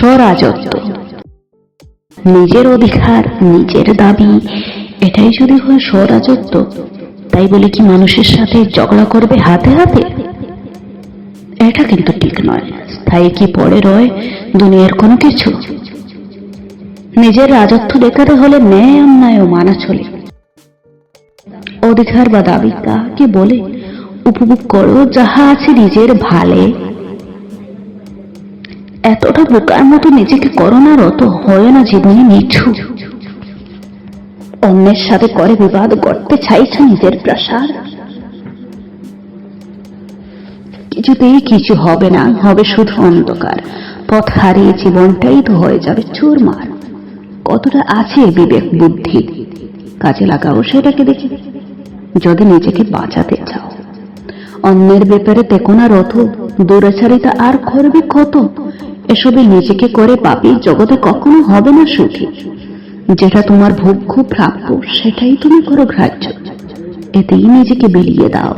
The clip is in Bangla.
স্বরাজত্ব, নিজের অধিকার, নিজের দাবি, এটাই যদি হয় স্বরাজত্ব, তাই বলে কি মানুষের সাথে ঝগড়া করবে হাতে হাতে? এটা কিন্তু ঠিক নয়। স্থায়ী কি পড়ে রয় দুনিয়ার কোনো কিছু? নিজের রাজত্ব দেখাতে হলে ন্যায় অন্যায় মানা চলে। অধিকার বা দাবি কাকে বলে? উপভোগ করো যাহা আছে নিজের ভালে। এতটা বোকার মতো নিজেকে করো না, রত হয় না জীবনে নিছু। অন্যের সাথে করে বিবাদ করতে চাইছো নিজের প্রাসাদ। কিছুতেই কিছু হবে না, হবে শুধু অন্ধকার। পথ হারিয়ে জীবনটাই তো হয়ে যাবে চুরমার। কতটা আছে বিবেক বুদ্ধি, কাজে লাগাও সেটাকে দেখে, যদি নিজেকে বাঁচাতে চাও। অন্যের ব্যাপারে দেখো না রথ, দূরাচারিতা আর করবে কত? এসবে নিজেকে করে পাপি, জগতে কখনো হবে না সুখী। যেটা তোমার ভোগ্য প্রাপ্য সেটাই তুমি করো গ্রাহ্য, এতেই নিজেকে বিলিয়ে দাও।